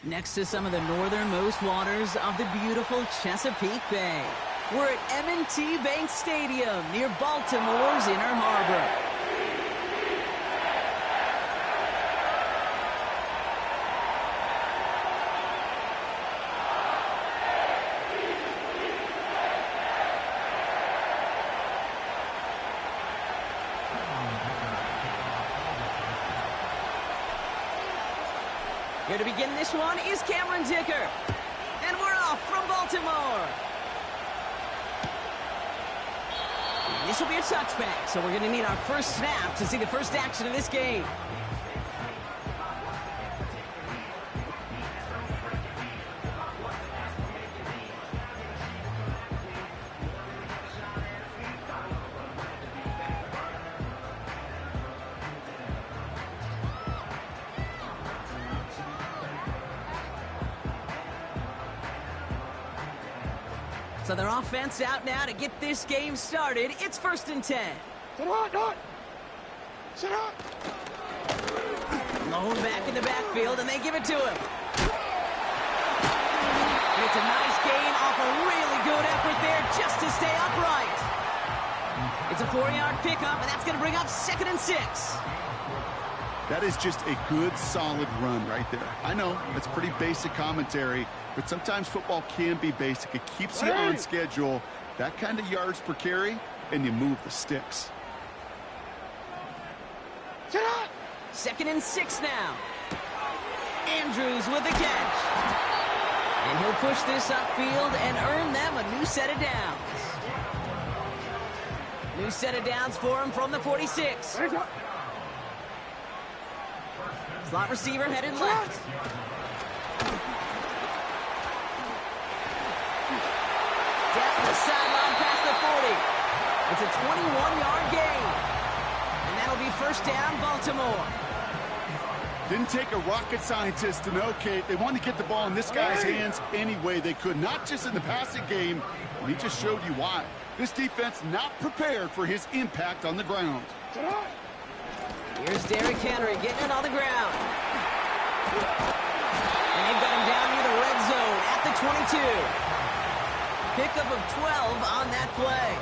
Next to some of the northernmost waters of the beautiful Chesapeake Bay. We're at M&T Bank Stadium near Baltimore's Inner Harbor. Here to begin this one is Cameron Dicker. And we're off from Baltimore. This will be a touchback, so we're going to need our first snap to see the first action of this game. So their offense out now to get this game started. It's 1st and 10. Sit up. Lone back in the backfield, and they give it to him. It's a nice gain off a really good effort there just to stay upright. It's a 4-yard pickup, and that's going to bring up 2nd and 6. That is just a good, solid run right there. I know, it's pretty basic commentary, but sometimes football can be basic. It keeps you on schedule, that kind of yards per carry, and you move the sticks. 2nd and 6 now. Andrews with the catch. And he'll push this upfield and earn them a new set of downs. New set of downs for him from the 46. Slot receiver headed left. Down the sideline past the 40. It's a 21-yard gain. And that'll be 1st down, Baltimore. Didn't take a rocket scientist to know, Kate. They wanted to get the ball in this guy's hands any way they could, not just in the passing game, and he just showed you why. This defense not prepared for his impact on the ground. Here's Derrick Henry getting it on the ground. And they've got him down near the red zone at the 22. Pickup of 12 on that play.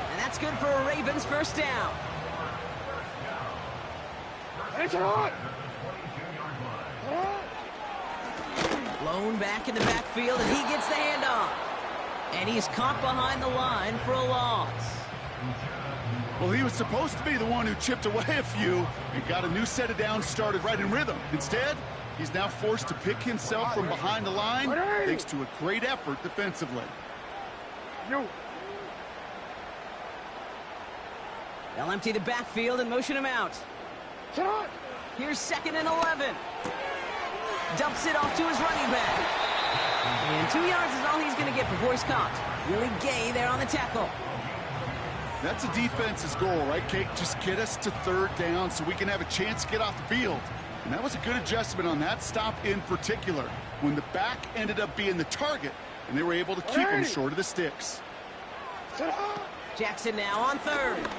And that's good for a Ravens 1st down. Lone back in the backfield, and he gets the handoff. And he's caught behind the line for a loss. Well, he was supposed to be the one who chipped away a few and got a new set of downs started right in rhythm. Instead, he's now forced to pick himself from behind the line thanks to a great effort defensively. They'll empty the backfield and motion him out. Here's 2nd and 11. Dumps it off to his running back. And 2 yards is all he's going to get before he's caught. Willie Gay there on the tackle. That's a defense's goal, right, Kate? Just get us to 3rd down so we can have a chance to get off the field. And that was a good adjustment on that stop in particular, when the back ended up being the target, and they were able to keep him short of the sticks. Jackson now on 3rd. Defender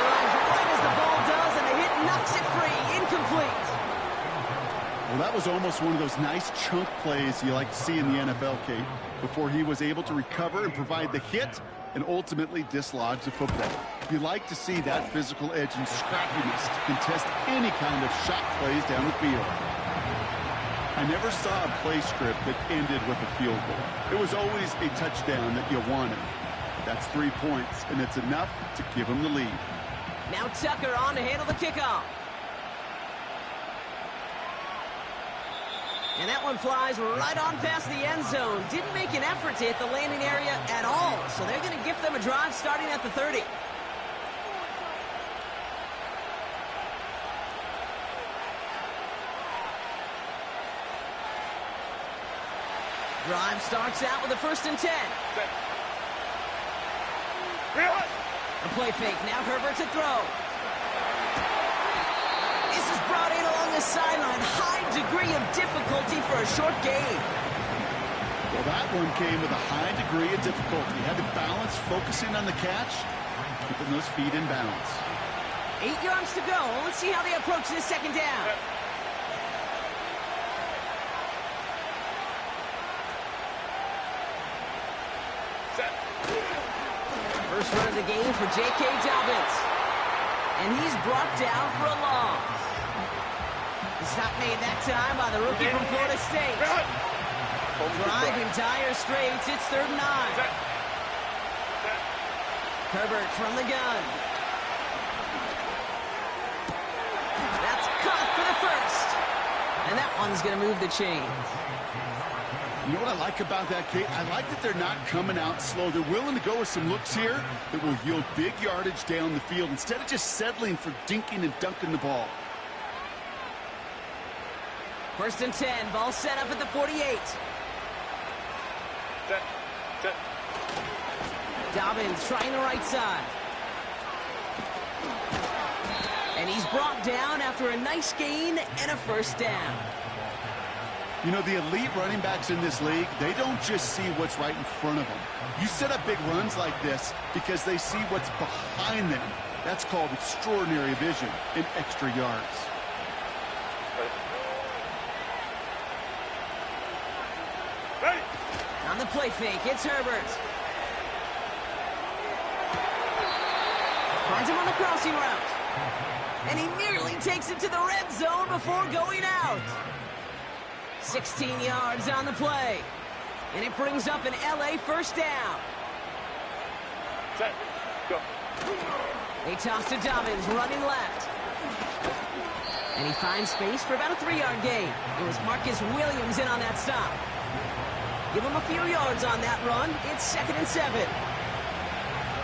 runs right as the ball does, and the hit knocks it free. Incomplete. Well, that was almost one of those nice chunk plays you like to see in the NFL, Kate, before he was able to recover and provide the hit and ultimately dislodge the football. You like to see that physical edge and scrappiness to contest any kind of shot plays down the field. I never saw a play script that ended with a field goal. It was always a touchdown that you wanted. That's 3 points, and it's enough to give him the lead. Now Tucker on to handle the kickoff. And that one flies right on past the end zone. Didn't make an effort to hit the landing area at all. So they're going to give them a drive starting at the 30. Drive starts out with a 1st and 10. A play fake. Now Herbert to throw. This is brought in along the sideline. High degree of difficulty for a short gain. Well, that one came with a high degree of difficulty. Had to balance focusing on the catch, keeping those feet in bounds. 8 yards to go. Let's see how they approach this 2nd down. gain for J.K. Dobbins. And he's brought down for a loss. It's not made that time by the rookie from Florida State. Driving Dire Straits, it's 3rd and 9. Herbert from the gun. That's caught for the first. And that one's going to move the chains. You know what I like about that, Kate? I like that they're not coming out slow. They're willing to go with some looks here that will yield big yardage down the field instead of just settling for dinking and dunking the ball. 1st and 10, ball set up at the 48. Dobbins trying the right side. And he's brought down after a nice gain and a 1st down. You know, the elite running backs in this league, they don't just see what's right in front of them. You set up big runs like this because they see what's behind them. That's called extraordinary vision and extra yards. On the play fake, it's Herbert. Finds him on the crossing route. And he nearly takes it to the red zone before going out. 16 yards on the play. And it brings up an LA 1st down. Set, go. They toss to Dobbins, running left. And he finds space for about a 3-yard gain. It was Marcus Williams in on that stop. Give him a few yards on that run. It's 2nd and 7.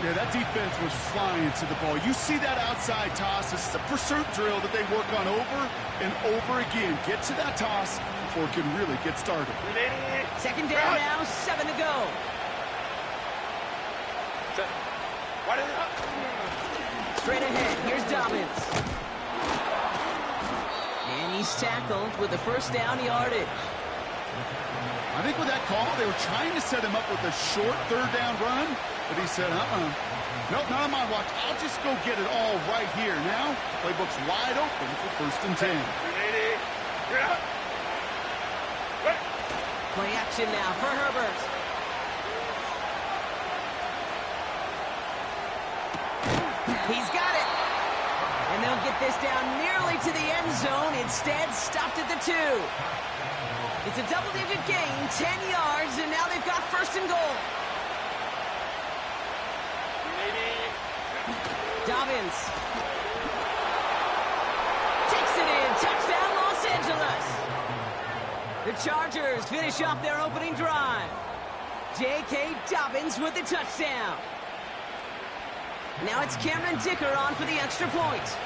Yeah, that defense was flying to the ball. You see that outside toss. This is a pursuit drill that they work on over and over again. Get to that toss before it can really get started. 2nd down now, 7 to go. Straight ahead, here's Dobbins. And he's tackled with the 1st down yardage. I think with that call, they were trying to set him up with a short 3rd down run, but he said, nope, not on my watch. I'll just go get it all right here. Now, playbook's wide open for 1st and 10. Play action now for Herbert. He's got it. And they'll get this down nearly to the end zone. Instead, stopped at the 2. It's a double-digit gain, 10 yards, and now they've got 1st and goal. Dobbins takes it in. Touchdown, Los Angeles. The Chargers finish off their opening drive. J.K. Dobbins with the touchdown. Now it's Cameron Dicker on for the extra point.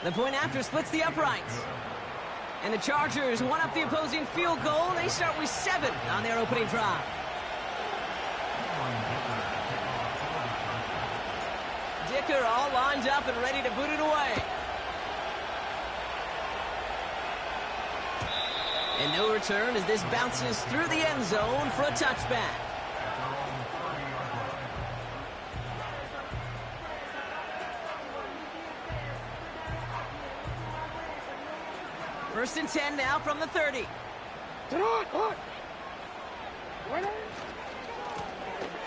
The point after splits the uprights. And the Chargers one up the opposing field goal. They start with 7 on their opening drive. Dicker all lined up and ready to boot it away. And no return as this bounces through the end zone for a touchback. First and 10 now from the 30.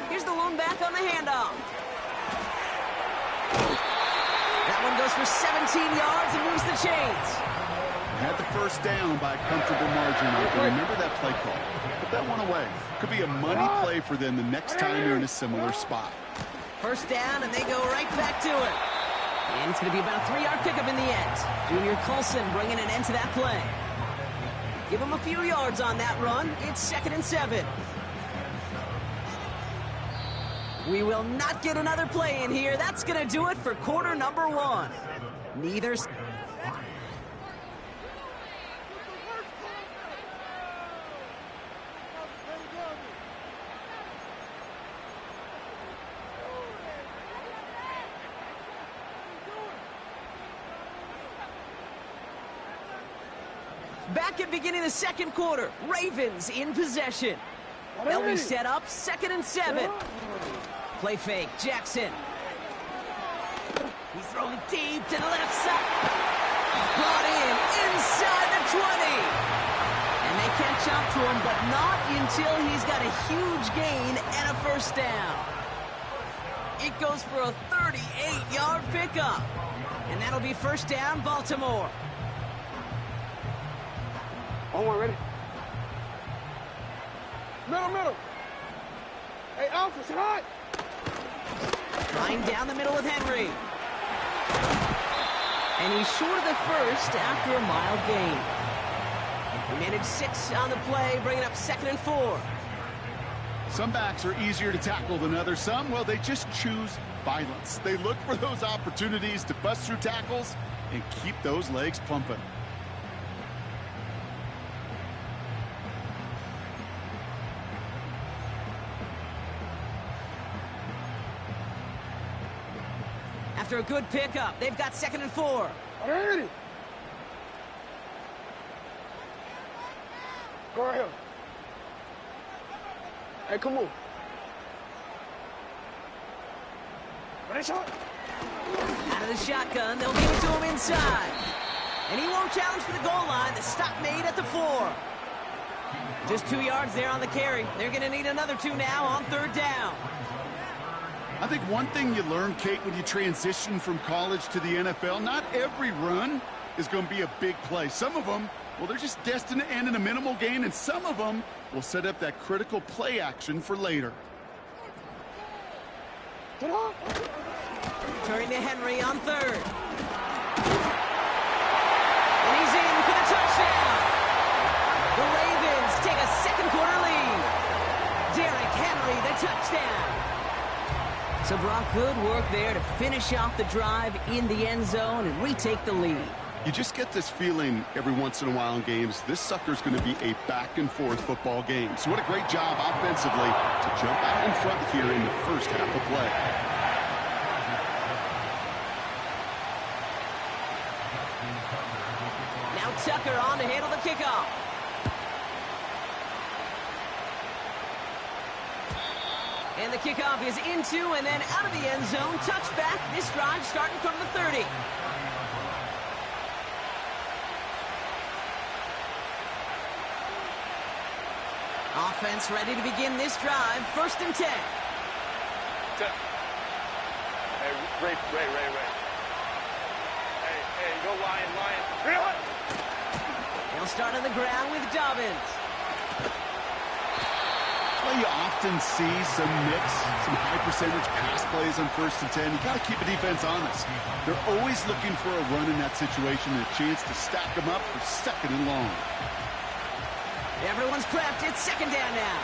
Here's the lone back on the handoff. That one goes for 17 yards and moves the chains. Had the 1st down by a comfortable margin. Remember that play call. Put that one away. Could be a money play for them the next time you're in a similar spot. 1st down, and they go right back to it. And it's going to be about a 3-yard pickup in the end. Junior Colson bringing an end to that play. Give him a few yards on that run. It's 2nd and 7. We will not get another play in here. That's going to do it for quarter number 1. Neither... Back at beginning of the 2nd quarter, Ravens in possession. They'll be set up 2nd and 7. Play fake, Jackson. He's throwing deep to the left side. Brought in inside the 20. And they catch up to him, but not until he's got a huge gain and a first down. It goes for a 38-yard pickup. And that'll be first down, Baltimore. On one, ready? Middle. Hey, Alpha, sit high. Trying down the middle with Henry. And he's short of the first after a mild gain. He managed 6 on the play, bringing up 2nd and 4. Some backs are easier to tackle than others. Some, well, they just choose violence. They look for those opportunities to bust through tackles and keep those legs pumping. After a good pickup, they've got 2nd and 4. Ready? Go ahead. Hey, come on. Ready, shot? Out of the shotgun, they'll give it to him inside. And he won't challenge for the goal line. The stop made at the 4. Just 2 yards there on the carry. They're going to need another 2 now on 3rd down. I think one thing you learn, Kate, when you transition from college to the NFL, not every run is going to be a big play. Some of them, well, they're just destined to end in a minimal gain, and some of them will set up that critical play action for later. Turning to Henry on 3rd. And he's in for the touchdown. The Ravens take a 2nd quarter lead. Derrick Henry, the touchdown. So Brock, good work there to finish off the drive in the end zone and retake the lead. You just get this feeling every once in a while in games, this sucker's going to be a back-and-forth football game. So what a great job offensively to jump out in front here in the first half of play. Now Tucker on to handle the kickoff. And the kickoff is into and then out of the end zone. Touchback. This drive starting from the 30. Offense ready to begin this drive. 1st and 10. Hey, Ray. Hey, go Lion. Really? They'll start on the ground with Dobbins. Well, you often see some mix, some high-percentage pass plays on 1st and 10. You got to keep the defense honest. They're always looking for a run in that situation and a chance to stack them up for 2nd and long. Everyone's prepped. It's 2nd down now.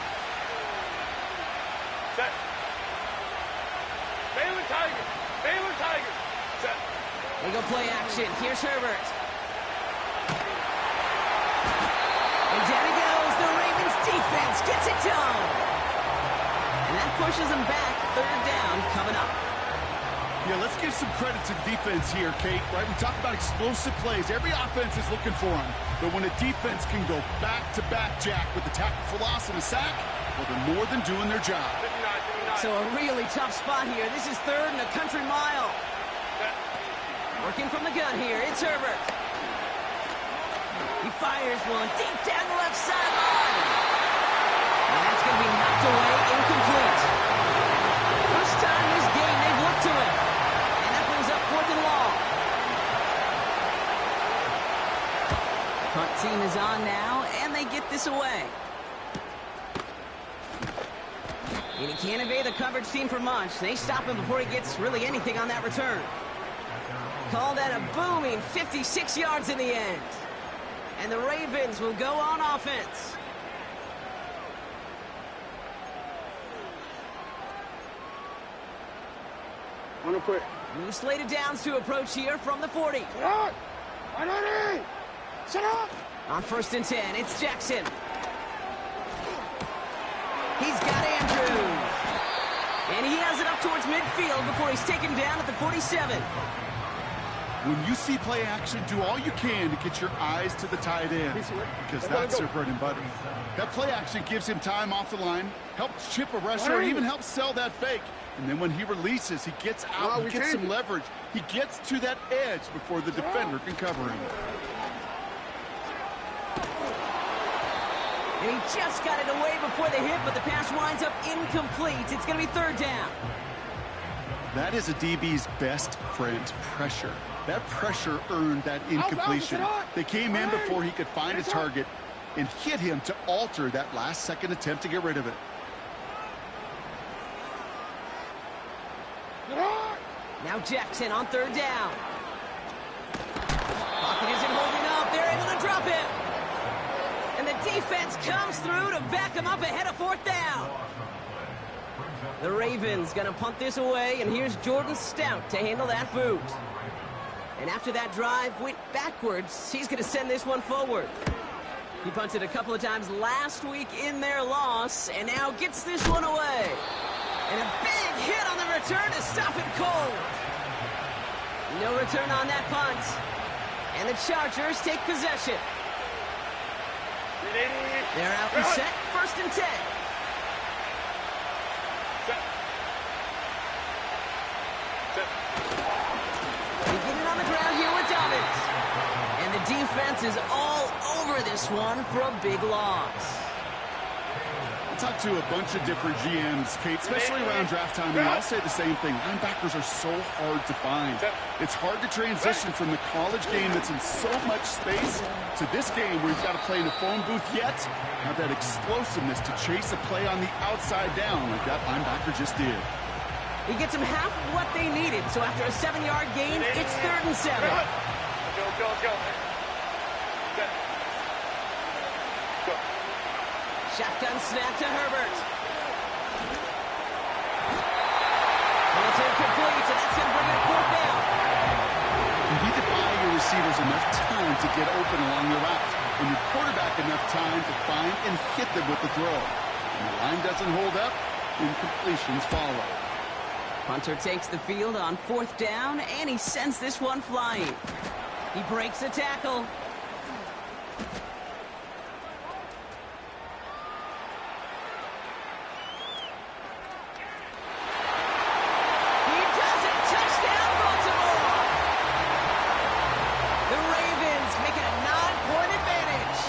Set. Baylor Tigers. Set. We go play action. Here's Herbert. And down he goes. The Ravens defense gets it done. And that pushes them back. 3rd down coming up. Yeah, let's give some credit to the defense here, Kate, right? We talk about explosive plays. Every offense is looking for them. But when a defense can go back-to-back, Jack, with the tackle for loss and a sack, well, they're more than doing their job. 59. So a really tough spot here. This is 3rd and a country mile. Set. Working from the gun here. It's Herbert. He fires one deep down the left sideline. And that's going to be knocked away, incomplete. First time this game they've looked to it. And that brings up 4th and long. Punt team is on now, and they get this away. And he can't evade the coverage team for much. They stop him before he gets really anything on that return. Call that a booming 56 yards in the end. And the Ravens will go on offense. On the quick. New slate of downs to approach here from the 40. Sit up. 180. Sit up. On 1st and 10, it's Jackson. He's got Andrews. And he has it up towards midfield before he's taken down at the 47. When you see play action, do all you can to get your eyes to the tight end, because that's their bread and butter. That play action gives him time off the line, helps chip a rusher, or even helps sell that fake. And then when he releases, he gets out, he gets some leverage. He gets to that edge before the defender can cover him. And he just got it away before the hit, but the pass winds up incomplete. It's going to be third down. That is a DB's best friend, pressure. That pressure earned that incompletion. They came in before he could find a target and hit him to alter that last-second attempt to get rid of it. Now Jackson on third down. Pocket isn't holding up. They're able to drop it. And the defense comes through to back him up ahead of fourth down. The Ravens going to punt this away, and here's Jordan Stout to handle that boot. And after that drive went backwards, he's going to send this one forward. He punted a couple of times last week in their loss, and now gets this one away. And a big hit on the return to stop it cold. No return on that punt. And the Chargers take possession. They're out and set, 1st and 10. Beginning on the ground here with Dobbins. And the defense is all over this one for a big loss. I talked to a bunch of different GMs, Kate, especially around draft time, and they all say the same thing. Linebackers are so hard to find. It's hard to transition from the college game that's in so much space to this game where you've got to play in a phone booth, yet have that explosiveness to chase a play on the outside down like that linebacker just did. He gets them half of what they needed, so after a 7-yard gain, it's 3rd and 7. Go. Shotgun snap to Herbert. And it's incomplete, and that's going to bring it 4th down. You need to buy your receivers enough time to get open along the route, and your quarterback enough time to find and hit them with the throw. When the line doesn't hold up, incompletions follow. Hunter takes the field on 4th down, and he sends this one flying. He breaks a tackle. He does it! Touchdown, Baltimore! The Ravens make it a 9-point advantage.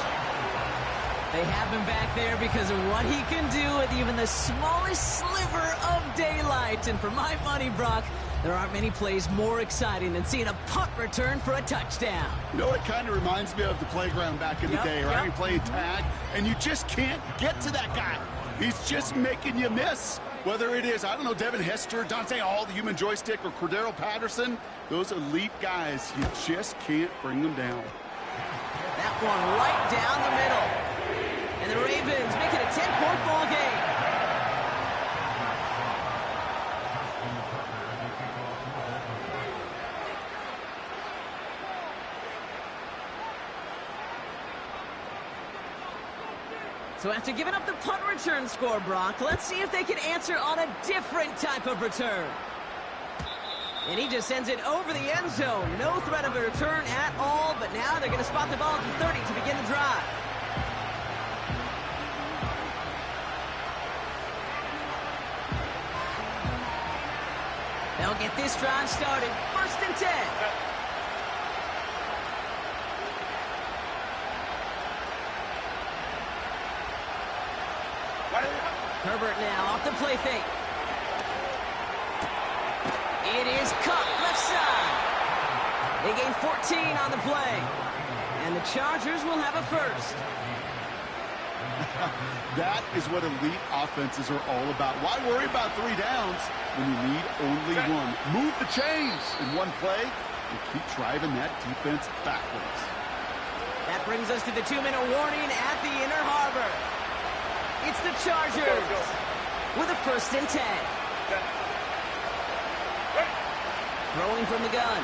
They have him back there because of what he can do with even the smallest sliver of daylight. And for my money, Brock, there aren't many plays more exciting than seeing a punt return for a touchdown. You know, it kind of reminds me of the playground back in the day, right? You play tag, and you just can't get to that guy. He's just making you miss. Whether it is, I don't know, Devin Hester, Dante Hall, the human joystick, or Cordero Patterson, those elite guys, you just can't bring them down. That one right down the middle. And the Ravens make it a 10-point ball game. So after giving up the punt return score, Brock, let's see if they can answer on a different type of return. And he just sends it over the end zone. No threat of a return at all, but now they're going to spot the ball at the 30 to begin the drive. They'll get this drive started. 1st and 10. Herbert now off the play fake. It is cut left side. They gain 14 on the play. And the Chargers will have a first. That is what elite offenses are all about. Why worry about 3 downs when you need only one? Move the chains in one play and keep driving that defense backwards. That brings us to the 2-minute warning at the Inner Harbor. It's the Chargers with a 1st and 10. Throwing from the gun.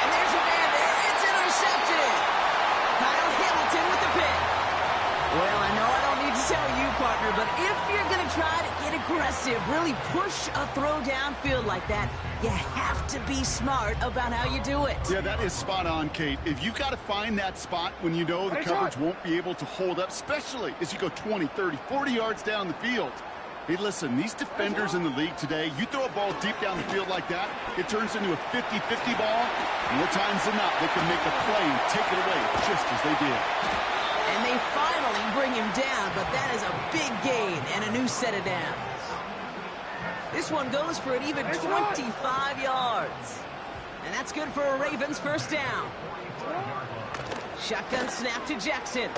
And there's a man there. It's intercepted. Kyle Hamilton with the pick. Well, I know I don't need to tell you, partner, but if you're going to try to get aggressive, really push a throw downfield like that, you have to be smart about how you do it. Yeah, that is spot on, Kate. If you've got to find that spot when you know the coverage won't be able to hold up, especially as you go 20, 30, 40 yards down the field, Hey, listen, these defenders in the league today, you throw a ball deep down the field like that, it turns into a 50-50 ball. More times than not, they can make a play and take it away just as they did. And they finally bring him down, but that is a big gain and a new set of downs. This one goes for an even 25 yards. And that's good for a Ravens first down. Shotgun snap to Jackson.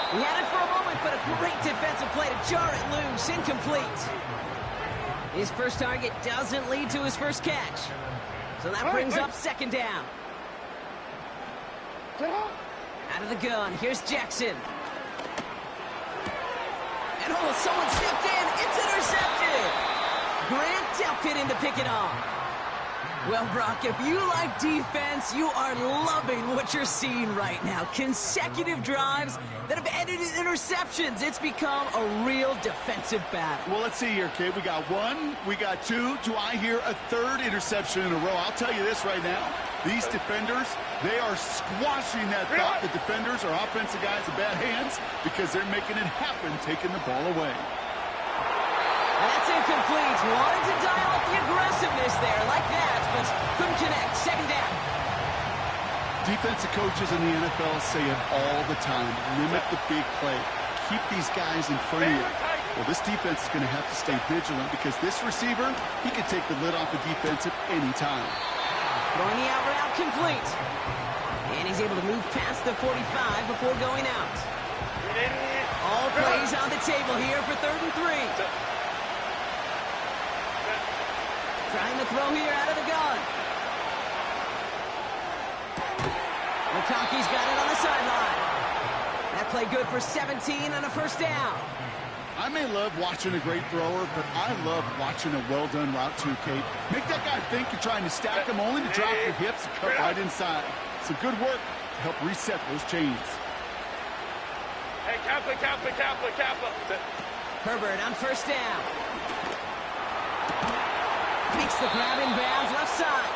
He had it for a moment, but a great defensive play to jar it loose. Incomplete. His first target doesn't lead to his first catch. So that brings up second down. Out of the gun, here's Jackson. And oh, someone stepped in. It's intercepted. Grant Delpit in to pick it off. Well, Brock, if you like defense, you are loving what you're seeing right now. Consecutive drives that have ended in interceptions. It's become a real defensive battle. Well, let's see here, kid. We got one, we got two. Do I hear a third interception in a row? I'll tell you this right now. These defenders, they are squashing that thought that defenders or offensive guys in bad hands because they're making it happen, taking the ball away. That's incomplete. Wanted to dial up the aggressiveness there like that, but couldn't connect. Second down. Defensive coaches in the NFL say it all the time. Limit the big play. Keep these guys in front of you. Well, this defense is going to have to stay vigilant because this receiver, he can take the lid off the defense at any time. Throwing the out route complete. And he's able to move past the 45 before going out. All plays on the table here for 3rd and 3. Trying to throw here out of the gun. McConkey's got it on the sideline. That play good for 17 and a first down. I may love watching a great thrower, but I love watching a well-done route too, Kate. Make that guy think you're trying to stack him only to drop your hips and cut right inside. Some good work to help reset those chains. Hey, Kaplan. Herbert on first down. Makes the grab in bounds left side.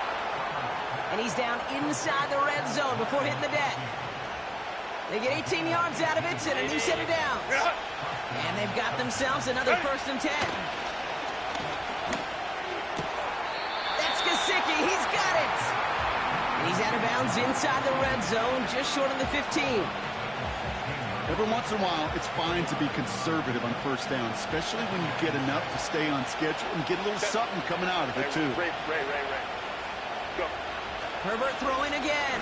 And he's down inside the red zone before hitting the deck. They get 18 yards out of it and a new set of downs. And they've got themselves another 1st and 10. That's Gesicki. He's got it. And he's out of bounds inside the red zone, just short of the 15. Every once in a while, it's fine to be conservative on first down, especially when you get enough to stay on schedule and get a little something coming out of it, too. Ray. Go. Herbert throwing again.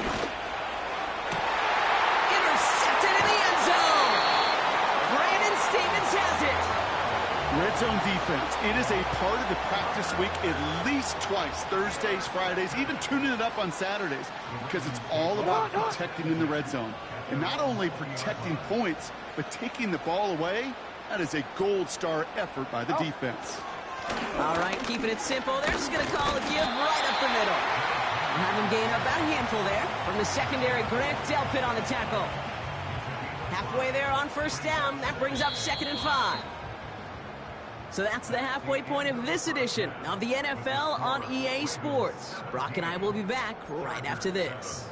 Intercepted in the end zone. Brandon Stevens has it. Red zone defense. It is a part of the practice week at least twice, Thursdays, Fridays, even tuning it up on Saturdays, because it's all about protecting in the red zone. And not only protecting points, but taking the ball away, that is a gold star effort by the defense. All right, keeping it simple. They're just going to call a give right up the middle. And have him gain about a handful there. From the secondary, Grant Delpit on the tackle. Halfway there on first down. That brings up 2nd and 5. So that's the halfway point of this edition of the NFL on EA Sports. Brock and I will be back right after this.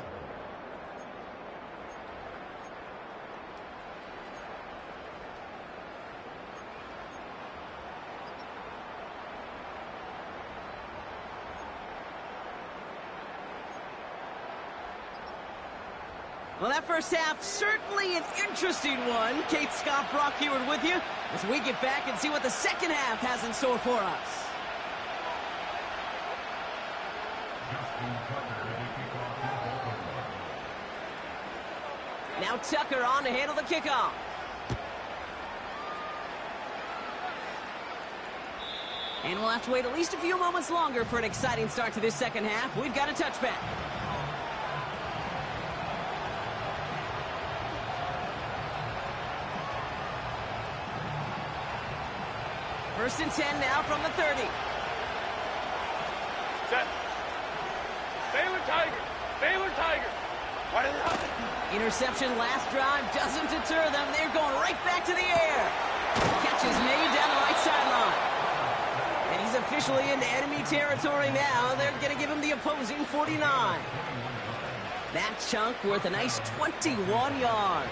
Well, that first half, certainly an interesting one. Kate Scott, Brock Huard with you as we get back and see what the second half has in store for us. Now Tucker on to handle the kickoff. And we'll have to wait at least a few moments longer for an exciting start to this second half. We've got a touchback. First and 10 now from the 30. Set. Baylor Tiger. What is it? Interception last drive doesn't deter them. They're going right back to the air. Catch is made down the right sideline. And he's officially into enemy territory now. They're going to give him the opposing 49. That chunk worth a nice 21 yards.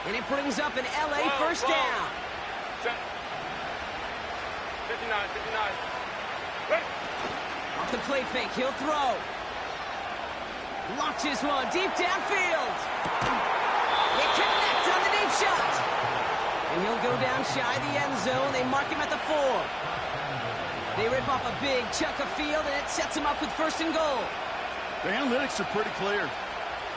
And it brings up an LA first down. 59, 59. Ready. Off the play fake, he'll throw. Launches one deep downfield. They connect on the deep shot. And he'll go down shy of the end zone. They mark him at the 4. They rip off a big chunk of field, and it sets him up with 1st and goal. The analytics are pretty clear.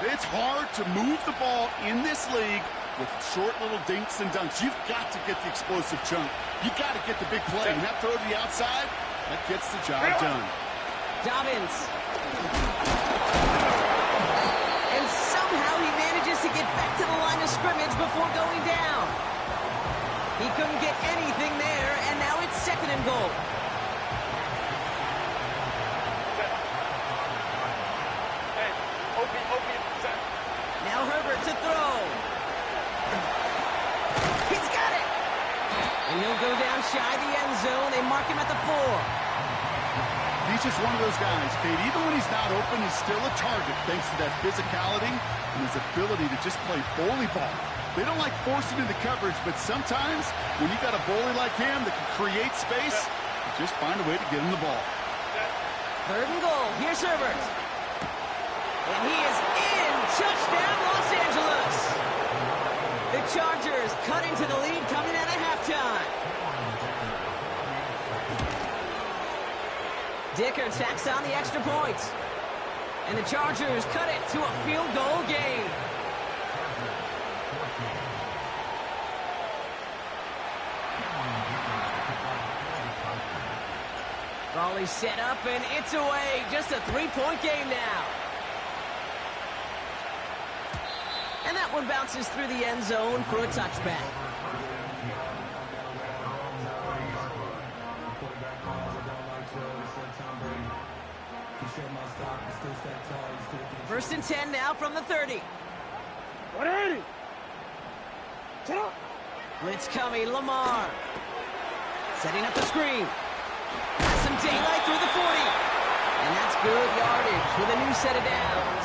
It's hard to move the ball in this league with short little dinks and dunks. You've got to get the explosive chunk. You've got to get the big play. And that throw to the outside, that gets the job done. Dobbins. And somehow he manages to get back to the line of scrimmage before going down. He couldn't get anything there, and now it's 2nd and goal. Now Herbert to throw. He's got it. And he'll go down shy of the end zone. They mark him at the 4. He's just one of those guys, Kate. Even when he's not open, he's still a target thanks to that physicality and his ability to just play bully ball. They don't like forcing into coverage, but sometimes when you got a bully like him that can create space, you just find a way to get him the ball. 3rd and goal. Here's Herbert. And he is in. Touchdown, Los Angeles. The Chargers cut into the lead coming out of halftime. Dicker tacks on the extra point. And the Chargers cut it to a field goal game. Raleigh set up, and it's away. Just a 3-point game now. And that one bounces through the end zone for a touchback. First and 10 now from the 30. 180. Set up. Blitz coming, Lamar. Setting up the screen. Has some daylight through the 40. And that's good yardage with a new set of downs.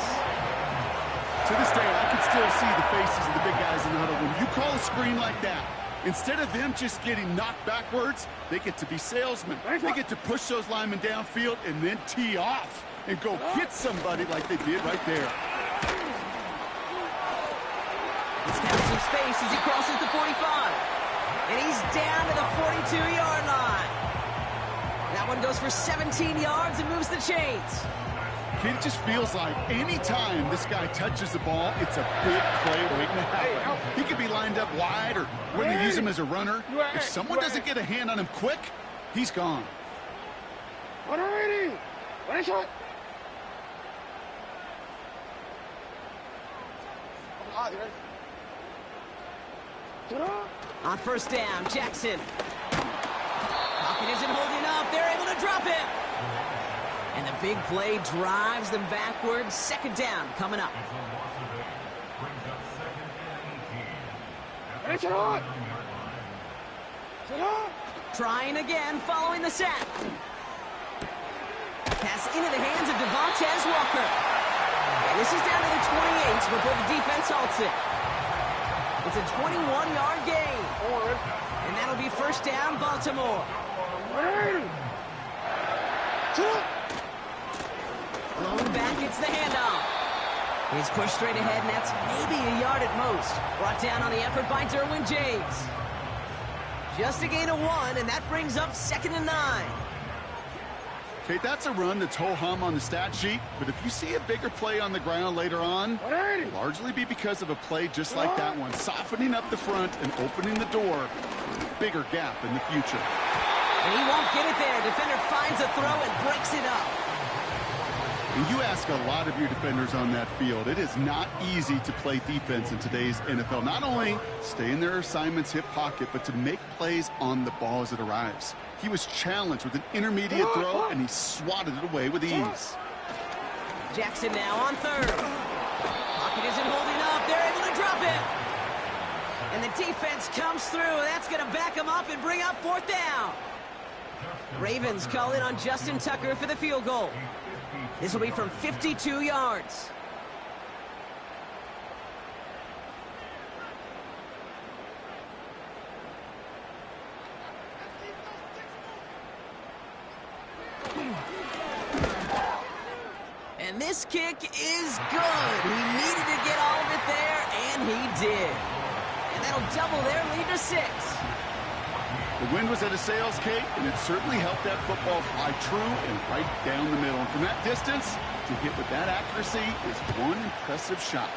To this day, I can still see the faces of the big guys in the huddle. When you call a screen like that, instead of them just getting knocked backwards, they get to be salesmen. They get to push those linemen downfield and then tee off and go hit somebody like they did right there. He's got some space as he crosses the 45. And he's down to the 42-yard line. That one goes for 17 yards and moves the chains. It just feels like any time this guy touches the ball, it's a big play waiting to happen. He could be lined up wide or when they use him as a runner. If someone doesn't get a hand on him quick, he's gone. 180. Ready, shot. On first down, Jackson. Pocket isn't holding up. They're able to drop him. And the big play drives them backwards. 2nd down coming up. Trying again following the sack. Pass into the hands of Devontae Walker. And this is down to the 28 before the defense halts it. It's a 21-yard gain. And that'll be first down, Baltimore. Blown back, it's the handoff. He's pushed straight ahead, and that's maybe a yard at most. Brought down on the effort by Derwin James. Just a gain of 1, and that brings up 2nd and 9. Okay, that's a run that's ho-hum on the stat sheet, but if you see a bigger play on the ground later on, it'll largely be because of a play just like that one, softening up the front and opening the door for a bigger gap in the future. And he won't get it there. Defender finds a throw and breaks it up. And you ask a lot of your defenders on that field. It is not easy to play defense in today's NFL. Not only stay in their assignment's hip pocket, but to make plays on the ball as it arrives. He was challenged with an intermediate throw, and he swatted it away with ease. Jackson now on 3rd. Pocket isn't holding up. They're able to drop it. And the defense comes through. That's going to back him up and bring up 4th down. Ravens call in on Justin Tucker for the field goal. This will be from 52 yards. And this kick is good. He needed to get all of it there, and he did. And that'll double their lead to 6. The wind was at a sails, Kate, and it certainly helped that football fly true and right down the middle. And from that distance, to hit with that accuracy is one impressive shot.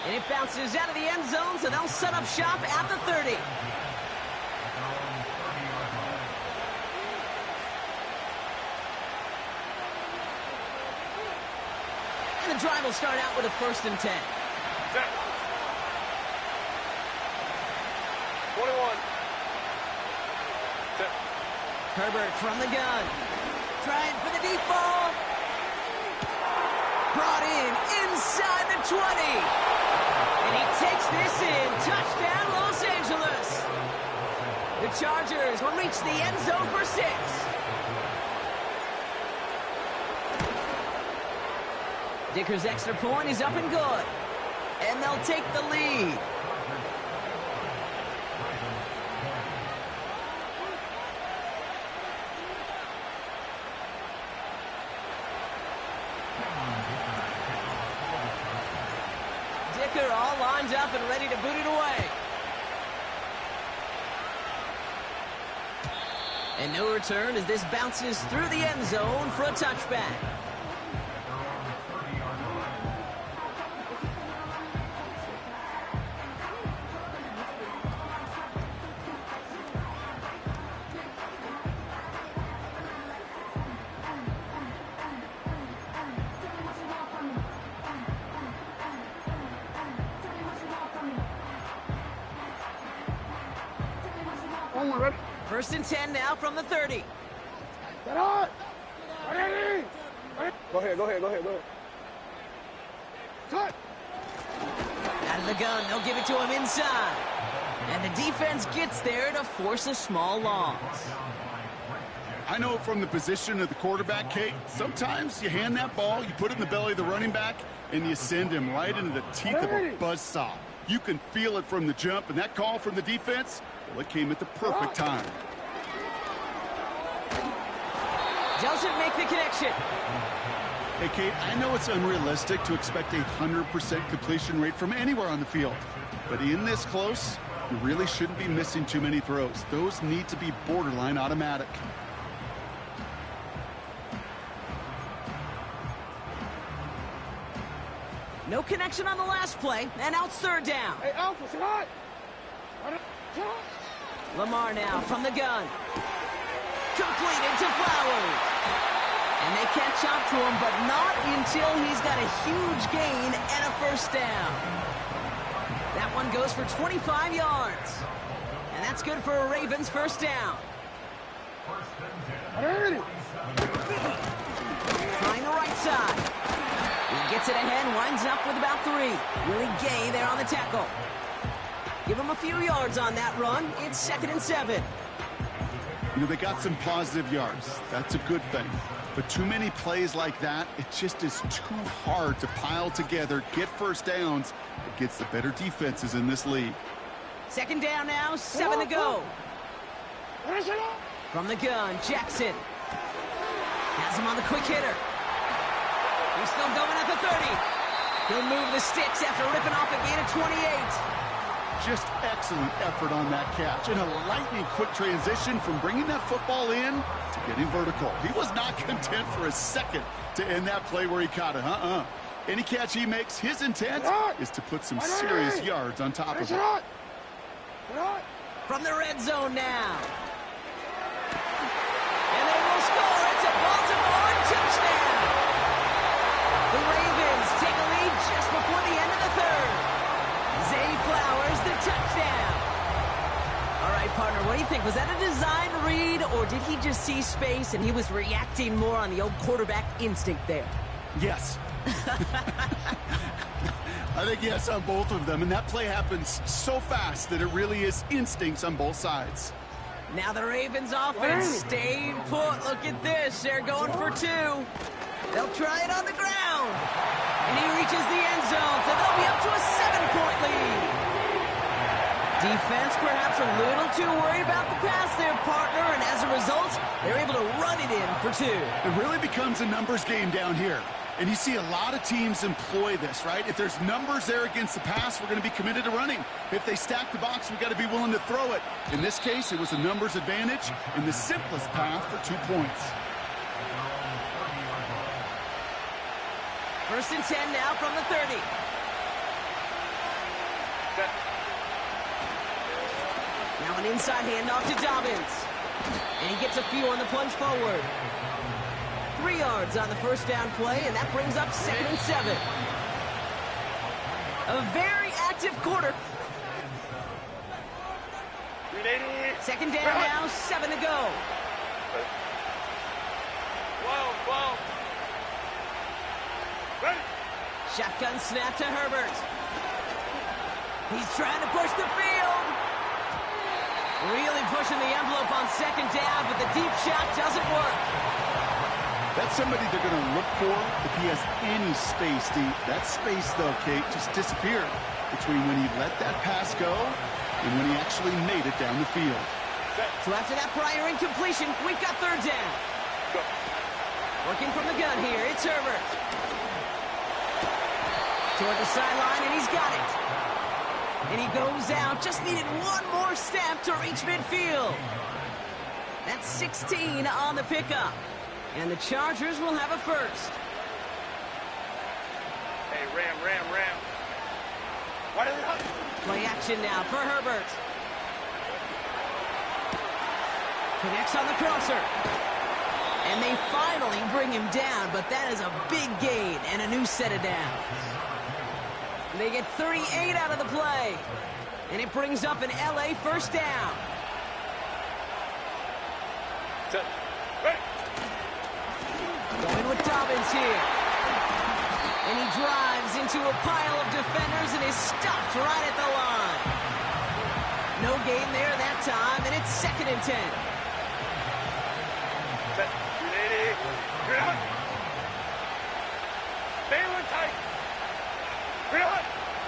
And it bounces out of the end zone, so they'll set up shop at the 30. And the drive will start out with a 1st and 10. 21. Herbert from the gun. Trying for the deep ball. Brought in inside the 20. And he takes this in. Touchdown, Los Angeles. The Chargers will reach the end zone for 6. Dicker's extra point is up and good. And they'll take the lead. Dicker all lined up and ready to boot it away. And no return as this bounces through the end zone for a touchback. Ready? 1st and 10 now from the 30. Get on! Ready? Go ahead. Touch! Out of the gun, they'll give it to him inside. And the defense gets there to force a small loss. I know from the position of the quarterback, Kate, sometimes you hand that ball, you put it in the belly of the running back, and you send him right into the teeth of a buzzsaw. You can feel it from the jump, and that call from the defense, well, it came at the perfect time. Doesn't make the connection. Hey, Kate, I know it's unrealistic to expect a 100% completion rate from anywhere on the field. But in this close, you really shouldn't be missing too many throws. Those need to be borderline automatic. No connection on the last play, and now it's 3rd down. Hey, Alpha, sit hot! Lamar now from the gun. Completed to Flowers. And they catch up to him, but not until he's got a huge gain and a 1st down. That one goes for 25 yards. And that's good for a Ravens 1st down. Ready? Trying the right side. He gets it ahead, winds up with about 3. Willie Gay there on the tackle. Give him a few yards on that run. It's 2nd and 7. You know, they got some positive yards. That's a good thing. But too many plays like that, it just is too hard to pile together, get 1st downs against the better defenses in this league. 2nd down now, 7 to go. From the gun, Jackson. Has him on the quick hitter. He's still going at the 30. He'll move the sticks after ripping off a gain of 28. Just excellent effort on that catch. And a lightning quick transition from bringing that football in to getting vertical. He was not content for a second to end that play where he caught it. Any catch he makes, his intent is to put some serious yards on top of it. From the red zone now. And they will score. It's a Baltimore touchdown. The Ravens take a lead just before the end of the 3rd. Zay Flowers, the touchdown. All right, partner, what do you think? Was that a design read, or did he just see space and he was reacting more on the old quarterback instinct there? Yes. I think yes on both of them, and that play happens so fast that it really is instincts on both sides. Now the Ravens offense stayed put. Look at this. They're going for 2. They'll try it on the ground. And he reaches the end zone, so they'll be up to a 7-point lead. Defense perhaps a little too worried about the pass there, partner, and as a result, they're able to run it in for 2. It really becomes a numbers game down here. And you see a lot of teams employ this, right? If there's numbers there against the pass, we're going to be committed to running. If they stack the box, we've got to be willing to throw it. In this case, it was a numbers advantage and the simplest path for 2 points. 1st and 10 now from the 30. Now an inside handoff to Dobbins. And he gets a few on the plunge forward. 3 yards on the first down play, and that brings up 2nd and 7. A very active quarter. 2nd down now, 7 to go. 12. Ready. Shotgun snap to Herbert. He's trying to push the field. Really pushing the envelope on 2nd down, but the deep shot doesn't work. That's somebody they're going to look for if he has any space deep. That space, though, Kate, just disappeared between when he let that pass go and when he actually made it down the field. So after that prior incompletion, we've got 3rd down. Go. Working from the gun here, it's Herbert. Toward the sideline, and he's got it. And he goes out, just needed one more step to reach midfield. That's 16 on the pickup. And the Chargers will have a first. Hey, Ram. Why did it Play action now for Herbert. Connects on the crosser. And they finally bring him down, but that is a big gain and a new set of downs. They get 38 out of the play. And it brings up an LA first down. Going with Dobbins here. And he drives into a pile of defenders and is stopped right at the line. No gain there that time, and it's 2nd and 10.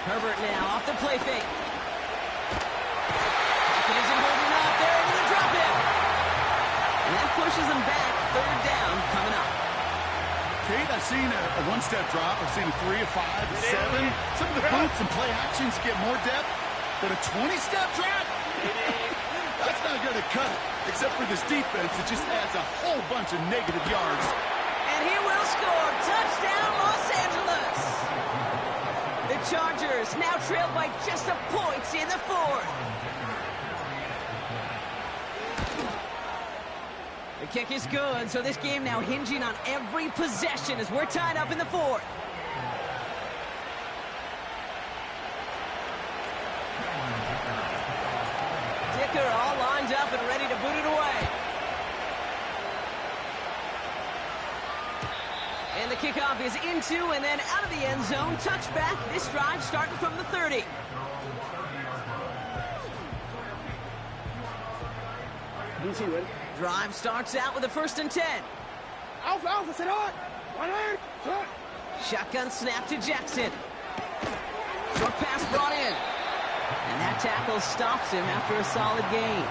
Herbert now off the play fake. Hawkins isn't holding up. They're able to drop him. And that pushes him back. 3rd down coming up. Kate, I've seen a one-step drop. I've seen a 3, a 5, a 7. Some of the boots and play actions get more depth, but a 20-step drop? That's not going to cut it. Except for this defense, it just adds a whole bunch of negative yards. And he will score. Touchdown, Los Angeles. The Chargers now trail by just a point in the 4th. The kick is good, so this game now hinging on every possession as we're tied up in the 4th. Dicker all lined up and ready to boot it away. And the kickoff is into and then out of the end zone. Touchback. This drive starting from the 30. DC ready. Drive starts out with a 1st and 10. Alpha, sit on. 1 leg, shot. Shotgun snap to Jackson. Short pass brought in. And that tackle stops him after a solid gain.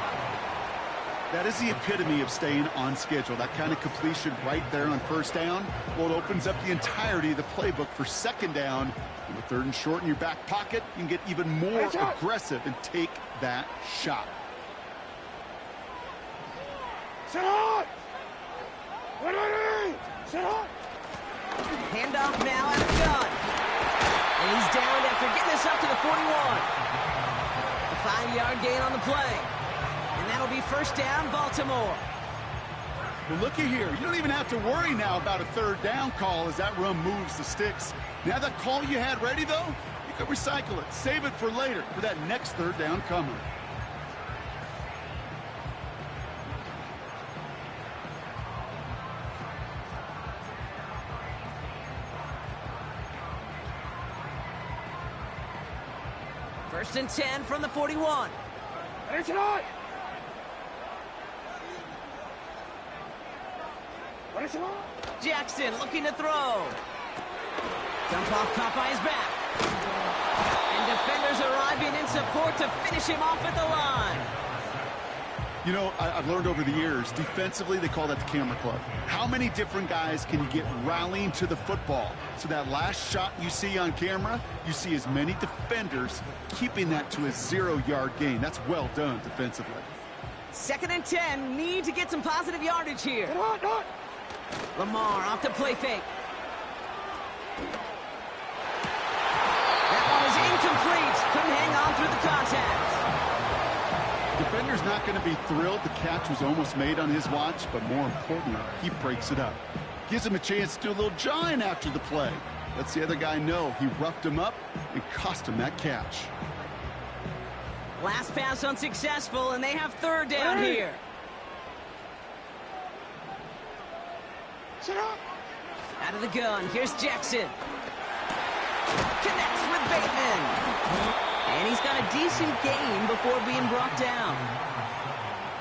That is the epitome of staying on schedule. That kind of completion right there on 1st down. Well, it opens up the entirety of the playbook for 2nd down. And with 3rd and short in your back pocket, you can get even more aggressive and take that shot. Sit on. 1 leg, sit on. Handoff now out of the gun. And he's down after getting this up to the 41. A 5-yard gain on the play. And that'll be 1st down, Baltimore. But looky here. You don't even have to worry now about a 3rd down call as that run moves the sticks. Now that call you had ready, though, you can recycle it. Save it for later for that next 3rd down coming. First and 10 from the 41. Ready, sit on. Ready, sit on. Jackson looking to throw. Dump off caught by his back. And defenders arriving in support to finish him off at the line. You know, I've learned over the years, defensively, they call that the camera club. How many different guys can you get rallying to the football? So that last shot you see on camera, you see as many defenders keeping that to a 0-yard gain. That's well done defensively. 2nd and 10, need to get some positive yardage here. Come on. Lamar off the play fake. That one is incomplete. Couldn't hang on through the contact. Defender's not going to be thrilled the catch was almost made on his watch, but more importantly, he breaks it up. Gives him a chance to do a little jawing after the play. Lets the other guy know he roughed him up and cost him that catch. Last pass unsuccessful, and they have 3rd down here. Sit up. Out of the gun, here's Jackson. Connects with Bateman. And he's got a decent gain before being brought down.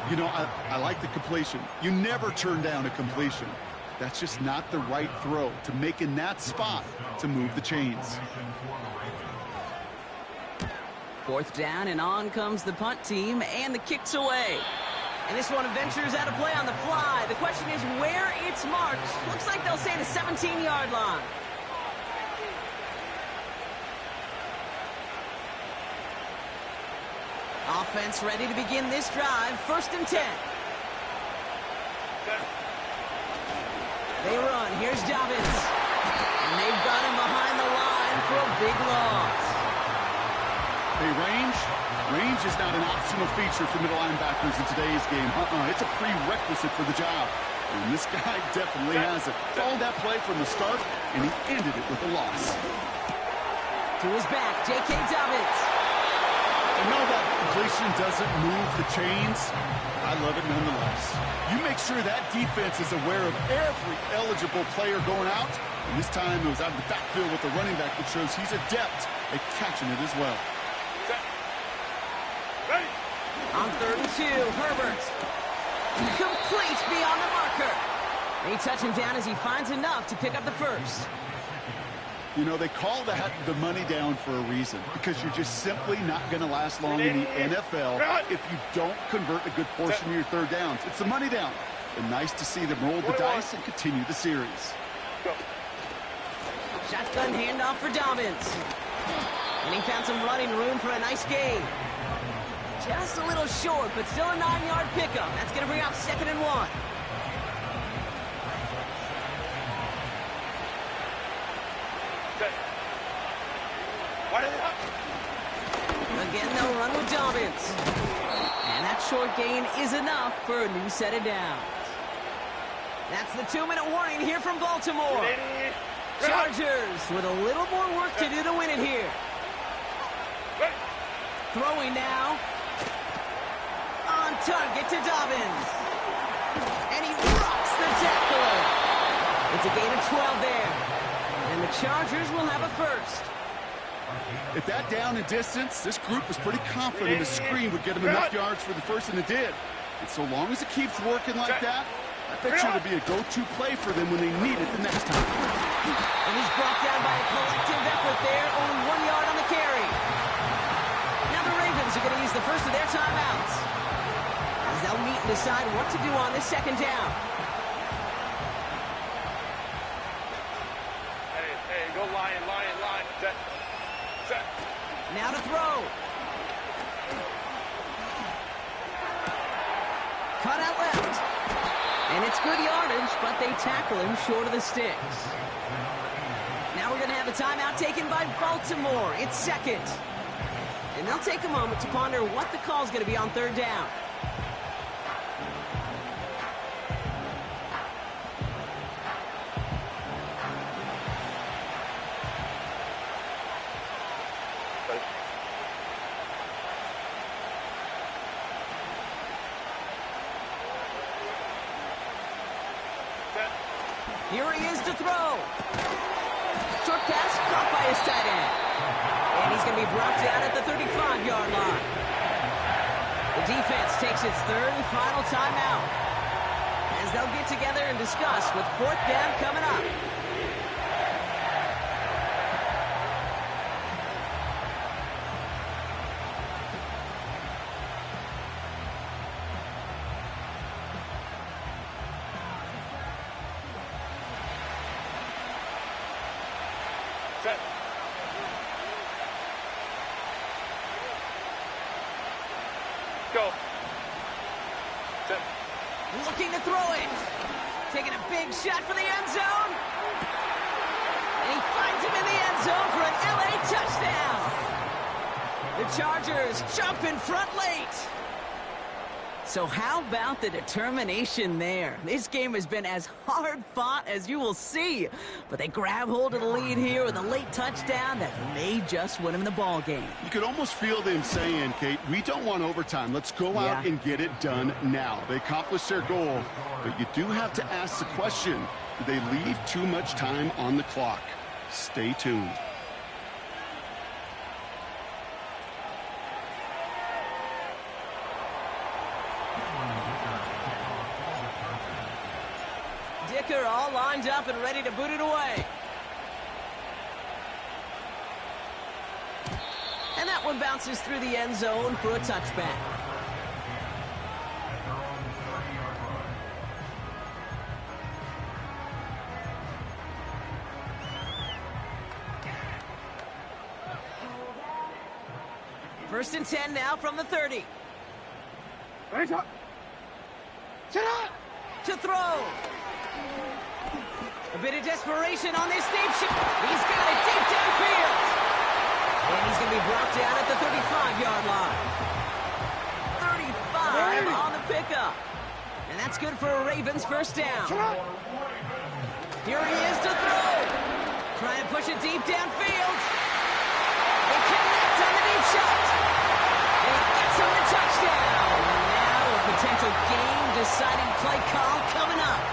You know, I like the completion. You never turn down a completion. That's just not the right throw to make in that spot to move the chains. 4th down, and on comes the punt team, and the kick's away. And this one ventures out of play on the fly. The question is where it's marked. Looks like they'll say the 17-yard line. Offense ready to begin this drive. 1st and 10. They run. Here's Dobbins. And they've got him behind the line for a big loss. Hey, range is not an optional feature for middle linebackers in today's game. It's a prerequisite for the job. And this guy definitely has it. Followed that play from the start, and he ended it with a loss. To his back, J.K. Dobbins. I know that completion doesn't move the chains. I love it nonetheless. You make sure that defense is aware of every eligible player going out. And this time it was out of the backfield with the running back that shows he's adept at catching it as well. On 3rd and 2, Herbert. Complete beyond the marker. They touch him down as he finds enough to pick up the 1st. You know, they call that the money down for a reason, because you're just simply not going to last long in the NFL if you don't convert a good portion of your 3rd downs. It's the money down. And nice to see them roll the dice and continue the series. Shotgun handoff for Dobbins. And he found some running room for a nice gain. Just a little short, but still a 9-yard pickup. That's going to bring up 2nd and 1. Again, they'll run with Dobbins. And that short gain is enough for a new set of downs. That's the 2-minute warning here from Baltimore. Chargers with a little more work to do to win it here. Throwing now. On target to Dobbins. And he rocks the tackler. It's a gain of 12 there. And the Chargers will have a 1st. At that down and distance, this group was pretty confident the screen would get them enough yards for the 1st, and it did. And so long as it keeps working like that, I bet you it'll be a go-to play for them when they need it the next time. And he's brought down by a collective effort there, only 1 yard on the carry. Now the Ravens are going to use the first of their timeouts, as they'll meet and decide what to do on this 2nd down. Hey, go line. Set. Now to throw. Cut out left. And it's good yardage, but they tackle him short of the sticks. Now we're going to have a timeout taken by Baltimore. It's 2nd. And they'll take a moment to ponder what the call is going to be on 3rd down. Here he is to throw. Short pass caught by his tight end. And he's going to be brought down at the 35-yard line. The defense takes its 3rd and final timeout, as they'll get together and discuss with 4th down coming up. Go. Looking to throw it. Taking a big shot for the end zone. And he finds him in the end zone for an LA touchdown. The Chargers jump in front late. So how about the determination there? This game has been as hard fought as you will see. But they grab hold of the lead here with a late touchdown that may just win them the ball game. You could almost feel them saying, Kate, we don't want overtime. Let's go out and get it done now. They accomplished their goal, but you do have to ask the question, did they leave too much time on the clock? Stay tuned. Dicker all lined up and ready to boot it away. And that one bounces through the end zone for a touchback. First and 10 now from the 30. Hands up. Sit up. To throw. A bit of desperation on this deep shot. He's got it deep downfield. And he's going to be brought down at the 35-yard line. 35 on the pickup. And that's good for a Ravens first down. Here he is to throw. Trying to push it deep downfield. He connects on the deep shot. And he gets him the touchdown. And now a potential game-deciding play call coming up.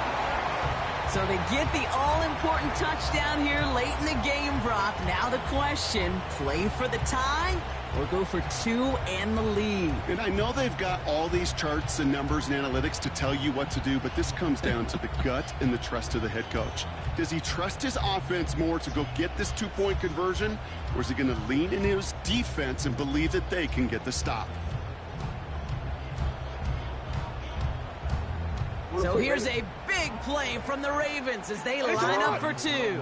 So they get the all-important touchdown here late in the game, Brock. Now the question, play for the tie or go for two and the lead? And I know they've got all these charts and numbers and analytics to tell you what to do, but this comes down to the gut and the trust of the head coach. Does he trust his offense more to go get this two-point conversion, or is he going to lean in his defense and believe that they can get the stop? So here's a big play from the Ravens as they line up for two.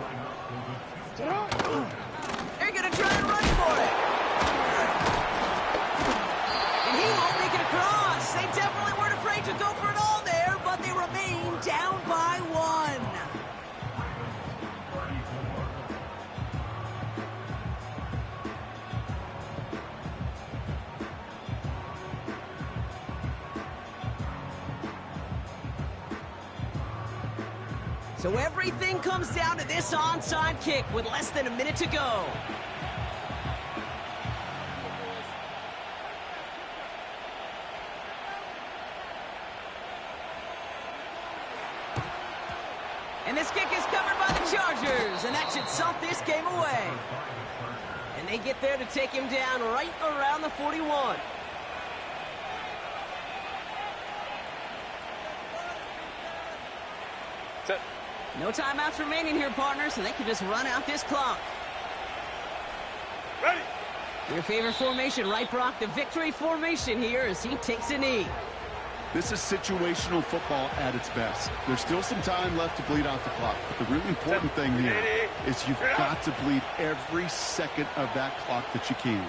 They're going to try and run for it. And he won't make it across. They definitely weren't afraid to go for it all there, but they remain down by one. So everything comes down to this onside kick with less than a minute to go. And this kick is covered by the Chargers, and that should salt this game away. And they get there to take him down right around the 41. Set. No timeouts remaining here, partners, so they can just run out this clock. Ready. Your favorite formation, right, Brock? The victory formation here as he takes a knee. This is situational football at its best. There's still some time left to bleed out the clock, but the really important thing here is you've got to bleed every second of that clock that you can.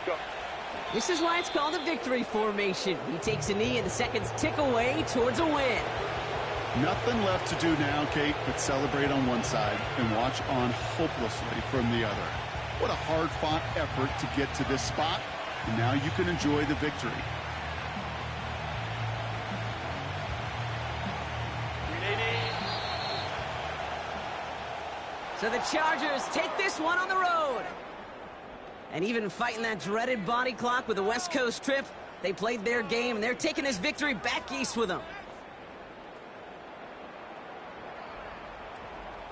Go. This is why it's called a victory formation. He takes a knee and the seconds tick away towards a win. Nothing left to do now, Kate, but celebrate on one side and watch on hopelessly from the other. What a hard-fought effort to get to this spot, and now you can enjoy the victory. So the Chargers take this one on the road. And even fighting that dreaded body clock with the West Coast trip, they played their game, and they're taking this victory back east with them.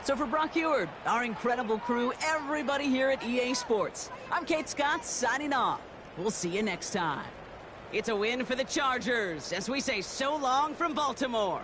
So for Brock Huard, our incredible crew, everybody here at EA Sports, I'm Kate Scott signing off. We'll see you next time. It's a win for the Chargers as we say so long from Baltimore.